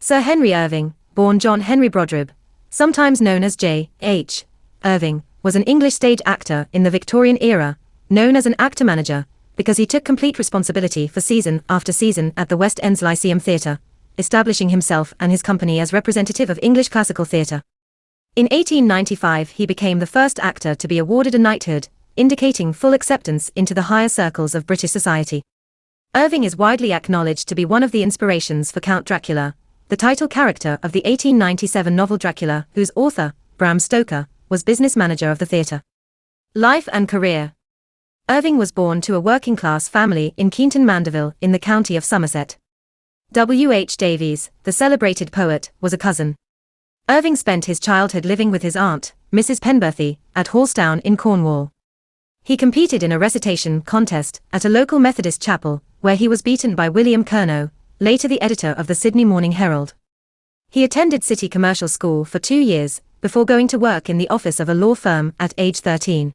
Sir Henry Irving, born John Henry Brodribb, sometimes known as J.H. Irving, was an English stage actor in the Victorian era, known as an actor-manager, because he took complete responsibility for season after season at the West End's Lyceum Theatre, establishing himself and his company as representative of English classical theatre. In 1895 he became the first actor to be awarded a knighthood, indicating full acceptance into the higher circles of British society. Irving is widely acknowledged to be one of the inspirations for Count Dracula, the title character of the 1897 novel Dracula, whose author, Bram Stoker, was business manager of the theatre. Life and career. Irving was born to a working-class family in Keanton Mandeville in the county of Somerset. W. H. Davies, the celebrated poet, was a cousin. Irving spent his childhood living with his aunt, Mrs. Penberthy, at Hallstown in Cornwall. He competed in a recitation contest at a local Methodist chapel, where he was beaten by William Curnow, later the editor of the Sydney Morning Herald. He attended City Commercial School for 2 years, before going to work in the office of a law firm at age 13.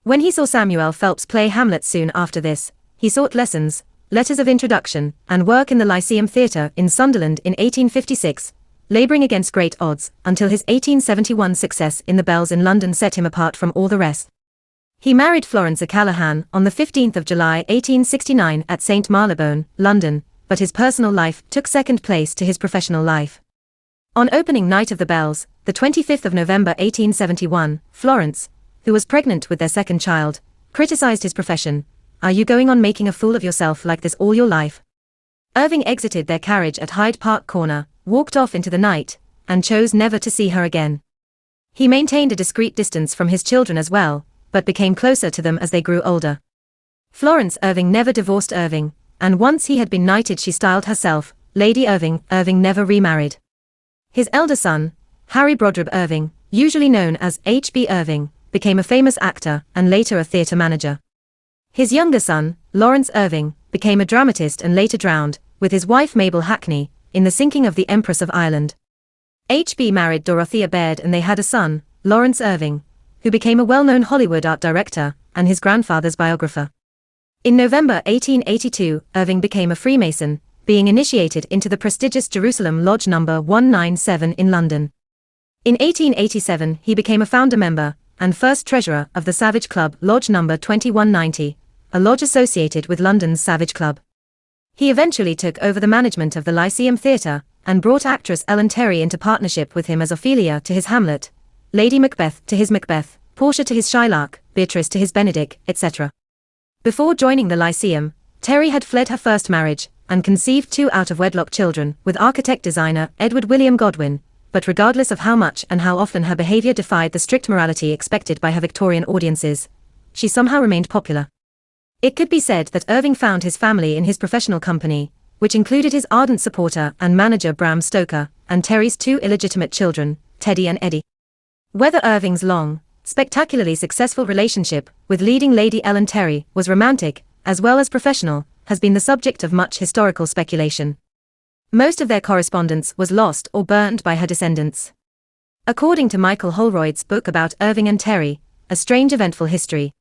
When he saw Samuel Phelps play Hamlet soon after this, he sought lessons, letters of introduction, and work in the Lyceum Theatre in Sunderland in 1856, labouring against great odds, until his 1871 success in The Bells in London set him apart from all the rest. He married Florence O'Callaghan on the 15th of July 1869 at St Marylebone, London, but his personal life took second place to his professional life. On opening night of The Bells, the 25th of November 1871, Florence, who was pregnant with their second child, criticised his profession. "Are you going on making a fool of yourself like this all your life?" Irving exited their carriage at Hyde Park Corner, walked off into the night, and chose never to see her again. He maintained a discreet distance from his children as well, but became closer to them as they grew older. Florence Irving never divorced Irving, and once he had been knighted she styled herself Lady Irving. Irving never remarried. His elder son, Harry Brodribb Irving, usually known as H.B. Irving, became a famous actor and later a theatre manager. His younger son, Lawrence Irving, became a dramatist and later drowned, with his wife Mabel Hackney, in the sinking of the Empress of Ireland. H.B. married Dorothea Baird and they had a son, Lawrence Irving, who became a well-known Hollywood art director and his grandfather's biographer. In November 1882, Irving became a Freemason, being initiated into the prestigious Jerusalem Lodge No. 197 in London. In 1887 he became a founder member and first treasurer of the Savage Club Lodge No. 2190, a lodge associated with London's Savage Club. He eventually took over the management of the Lyceum Theatre and brought actress Ellen Terry into partnership with him as Ophelia to his Hamlet, Lady Macbeth to his Macbeth, Portia to his Shylock, Beatrice to his Benedick, etc. Before joining the Lyceum, Terry had fled her first marriage and conceived 2 out-of-wedlock children with architect-designer Edward William Godwin, but regardless of how much and how often her behaviour defied the strict morality expected by her Victorian audiences, she somehow remained popular. It could be said that Irving found his family in his professional company, which included his ardent supporter and manager Bram Stoker, and Terry's 2 illegitimate children, Teddy and Eddie. Whether Irving's long, spectacularly successful relationship with leading Lady Ellen Terry was romantic, as well as professional, has been the subject of much historical speculation. Most of their correspondence was lost or burned by her descendants. According to Michael Holroyd's book about Irving and Terry, A Strange Eventful History.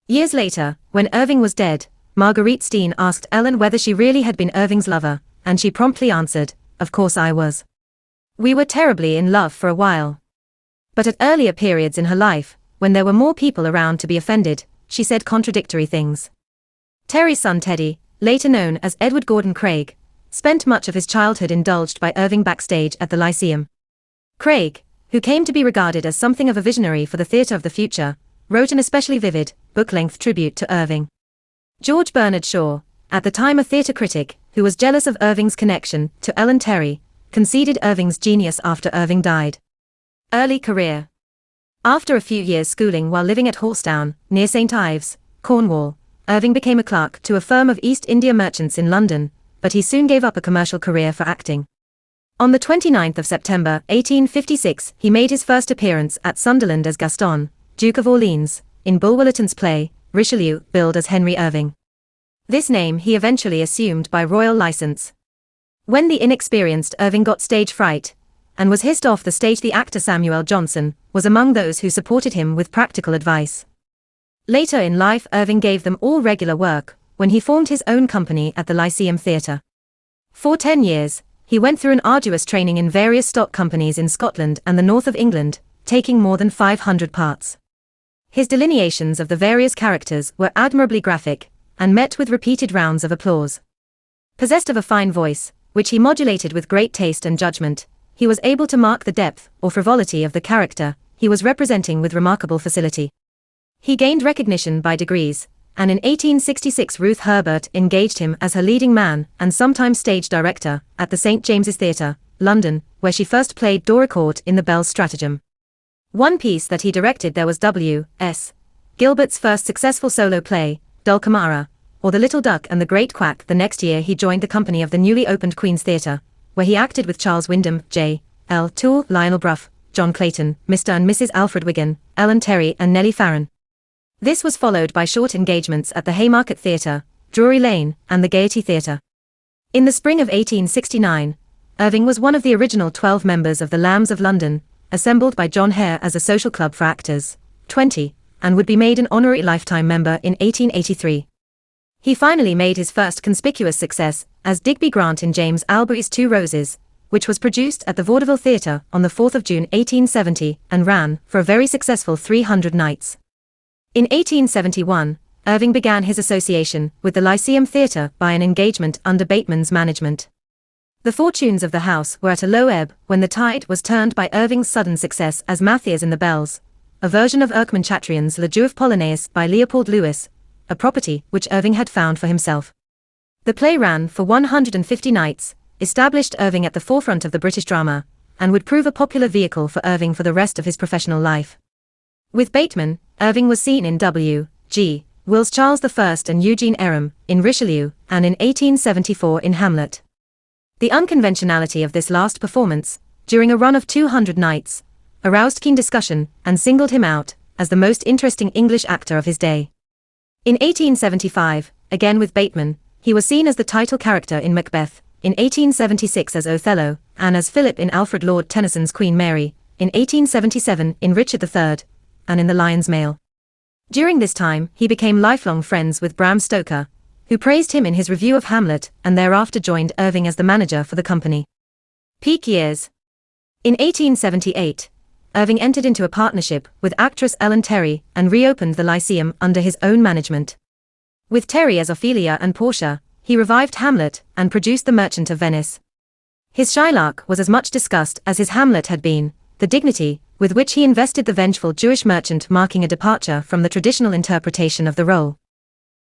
Years later, when Irving was dead, Marguerite Steen asked Ellen whether she really had been Irving's lover, and she promptly answered, "Of course I was. We were terribly in love for a while." But at earlier periods in her life, when there were more people around to be offended, she said contradictory things. Terry's son Teddy, later known as Edward Gordon Craig, spent much of his childhood indulged by Irving backstage at the Lyceum. Craig, who came to be regarded as something of a visionary for the theatre of the future, wrote an especially vivid, book-length tribute to Irving. George Bernard Shaw, at the time a theatre critic, who was jealous of Irving's connection to Ellen Terry, conceded Irving's genius after Irving died. Early career. After a few years schooling while living at Hallstown, near St Ives, Cornwall, Irving became a clerk to a firm of East India merchants in London, but he soon gave up a commercial career for acting. On the 29th of September 1856 he made his first appearance at Sunderland as Gaston, Duke of Orleans, in Bulwer-Lytton's play, Richelieu, billed as Henry Irving. This name he eventually assumed by royal license. When the inexperienced Irving got stage fright and was hissed off the stage, the actor Samuel Johnson was among those who supported him with practical advice. Later in life Irving gave them all regular work when he formed his own company at the Lyceum Theatre. For 10 years, he went through an arduous training in various stock companies in Scotland and the north of England, taking more than 500 parts. His delineations of the various characters were admirably graphic, and met with repeated rounds of applause. Possessed of a fine voice, which he modulated with great taste and judgment, he was able to mark the depth or frivolity of the character he was representing with remarkable facility. He gained recognition by degrees, and in 1866 Ruth Herbert engaged him as her leading man and sometime stage director at the St. James's Theatre, London, where she first played Doracourt in The Bell's Stratagem. One piece that he directed there was W.S. Gilbert's first successful solo play, Dulcamara, or The Little Duck and the Great Quack. The next year he joined the company of the newly opened Queen's Theatre, where he acted with Charles Wyndham, J. L. Toole, Lionel Bruff, John Clayton, Mr. and Mrs. Alfred Wigan, Ellen Terry and Nellie Farron. This was followed by short engagements at the Haymarket Theatre, Drury Lane, and the Gaiety Theatre. In the spring of 1869, Irving was one of the original 12 members of the Lambs of London, assembled by John Hare as a social club for actors, 20, and would be made an honorary lifetime member in 1883. He finally made his first conspicuous success as Digby Grant in James Albury's Two Roses, which was produced at the Vaudeville Theatre on the 4th of June 1870 and ran for a very successful 300 nights. In 1871, Irving began his association with the Lyceum Theatre by an engagement under Bateman's management. The fortunes of the house were at a low ebb when the tide was turned by Irving's sudden success as Matthias in The Bells, a version of Erckmann Chatrian's Le Jeu of Polonaise by Leopold Lewis, a property which Irving had found for himself. The play ran for 150 nights, established Irving at the forefront of the British drama, and would prove a popular vehicle for Irving for the rest of his professional life. With Bateman, Irving was seen in W.G. Will's Charles I and Eugene Aram in Richelieu, and in 1874 in Hamlet. The unconventionality of this last performance, during a run of 200 nights, aroused keen discussion and singled him out as the most interesting English actor of his day. In 1875, again with Bateman, he was seen as the title character in Macbeth, in 1876 as Othello, and as Philip in Alfred Lord Tennyson's Queen Mary, in 1877 in Richard III, and in The Lion's Mail. During this time he became lifelong friends with Bram Stoker, who praised him in his review of Hamlet and thereafter joined Irving as the manager for the company. Peak years. In 1878, Irving entered into a partnership with actress Ellen Terry and reopened the Lyceum under his own management. With Terry as Ophelia and Portia, he revived Hamlet and produced The Merchant of Venice. His Shylock was as much discussed as his Hamlet had been, the dignity with which he invested the vengeful Jewish merchant marking a departure from the traditional interpretation of the role.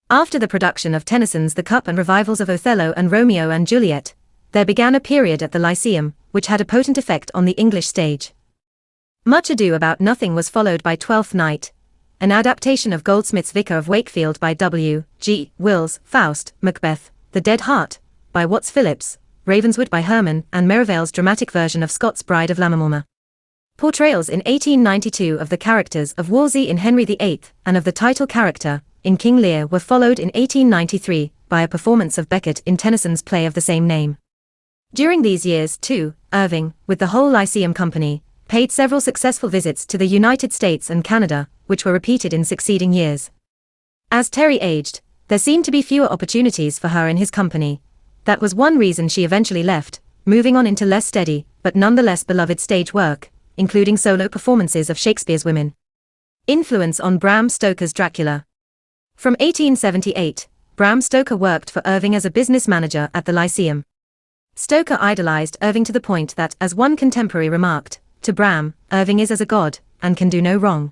After the production of Tennyson's The Cup and revivals of Othello and Romeo and Juliet, there began a period at the Lyceum, which had a potent effect on the English stage. Much Ado About Nothing was followed by Twelfth Night, an adaptation of Goldsmith's Vicar of Wakefield by W.G. Wills, Faust, Macbeth, The Dead Heart, by Watts Phillips, Ravenswood by Herman, and Merivale's dramatic version of Scott's Bride of Lammermoor. Portrayals in 1892 of the characters of Wolsey in Henry VIII and of the title character in King Lear were followed in 1893 by a performance of Becket in Tennyson's play of the same name. During these years, too, Irving, with the whole Lyceum Company, paid several successful visits to the United States and Canada, which were repeated in succeeding years. As Terry aged, there seemed to be fewer opportunities for her in his company. That was one reason she eventually left, moving on into less steady, but nonetheless beloved stage work, including solo performances of Shakespeare's women. Influence on Bram Stoker's Dracula. From 1878, Bram Stoker worked for Irving as a business manager at the Lyceum. Stoker idolized Irving to the point that, as one contemporary remarked, to Bram, Irving is as a god, and can do no wrong.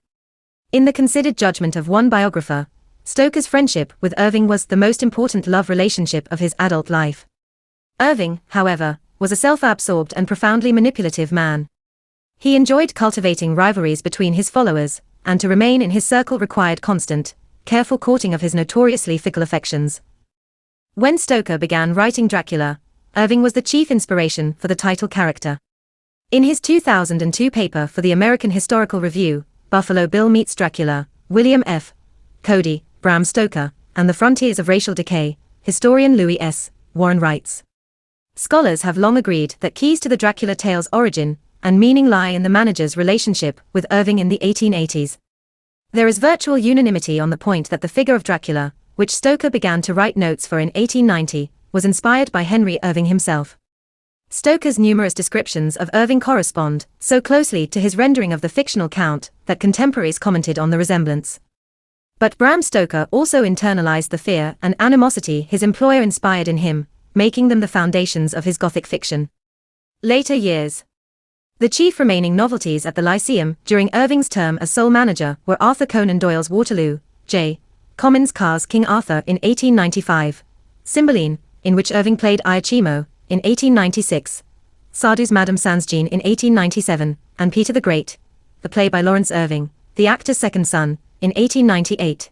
In the considered judgment of one biographer, Stoker's friendship with Irving was the most important love relationship of his adult life. Irving, however, was a self-absorbed and profoundly manipulative man. He enjoyed cultivating rivalries between his followers, and to remain in his circle required constant, careful courting of his notoriously fickle affections. When Stoker began writing Dracula, Irving was the chief inspiration for the title character. In his 2002 paper for the American Historical Review, Buffalo Bill Meets Dracula, William F. Cody, Bram Stoker, and the Frontiers of Racial Decay, historian Louis S. Warren writes, "Scholars have long agreed that keys to the Dracula tale's origin and meaning lie in the manager's relationship with Irving in the 1880s. There is virtual unanimity on the point that the figure of Dracula, which Stoker began to write notes for in 1890, was inspired by Henry Irving himself. Stoker's numerous descriptions of Irving correspond so closely to his rendering of the fictional Count that contemporaries commented on the resemblance. But Bram Stoker also internalized the fear and animosity his employer inspired in him, making them the foundations of his Gothic fiction. Later years. The chief remaining novelties at the Lyceum during Irving's term as sole manager were Arthur Conan Doyle's Waterloo, J. Common's Carr's King Arthur in 1895, Cymbeline, in which Irving played Iachimo, in 1896, Sardou's Madame Sans-Jean in 1897, and Peter the Great, the play by Lawrence Irving, the actor's second son, in 1898.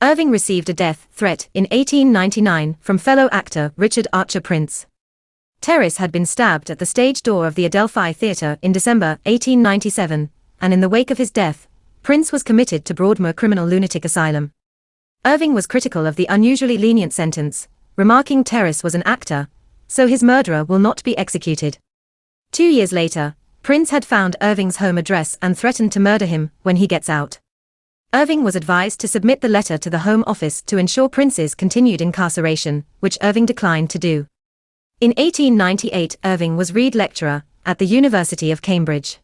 Irving received a death threat in 1899 from fellow actor Richard Archer Prince. Terrace had been stabbed at the stage door of the Adelphi Theatre in December 1897, and in the wake of his death, Prince was committed to Broadmoor Criminal Lunatic Asylum. Irving was critical of the unusually lenient sentence, remarking Terrace was an actor, so his murderer will not be executed. 2 years later, Prince had found Irving's home address and threatened to murder him when he gets out. Irving was advised to submit the letter to the Home Office to ensure Prince's continued incarceration, which Irving declined to do. In 1898, Irving was Reed Lecturer at the University of Cambridge.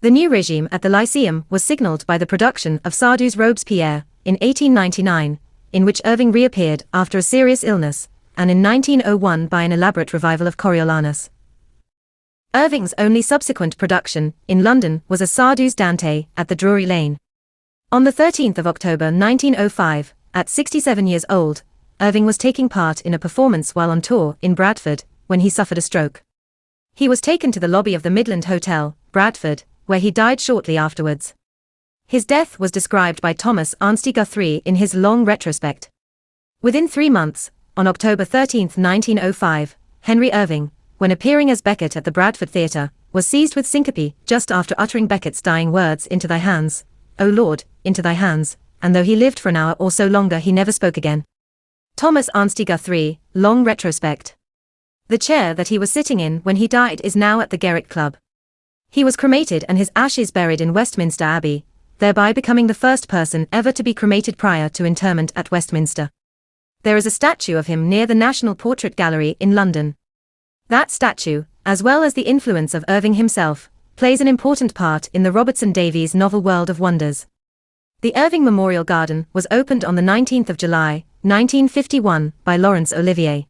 The new regime at the Lyceum was signalled by the production of Sardou's Robespierre in 1899, in which Irving reappeared after a serious illness, and in 1901 by an elaborate revival of Coriolanus. Irving's only subsequent production in London was as Sardou's Dante at the Drury Lane. On the 13th of October 1905, at 67 years old, Irving was taking part in a performance while on tour in Bradford, when he suffered a stroke. He was taken to the lobby of the Midland Hotel, Bradford, where he died shortly afterwards. His death was described by Thomas Arnstein Guthrie in his long retrospect. Within 3 months, on October 13, 1905, Henry Irving, when appearing as Becket at the Bradford Theatre, was seized with syncope just after uttering Becket's dying words, "Into thy hands, O Lord, into thy hands," and though he lived for an hour or so longer he never spoke again. Thomas Arnstein Guthrie, long retrospect. The chair that he was sitting in when he died is now at the Garrick Club. He was cremated and his ashes buried in Westminster Abbey, thereby becoming the first person ever to be cremated prior to interment at Westminster. There is a statue of him near the National Portrait Gallery in London. That statue, as well as the influence of Irving himself, plays an important part in the Robertson Davies novel World of Wonders. The Irving Memorial Garden was opened on the 19th of July, 1951, by Laurence Olivier.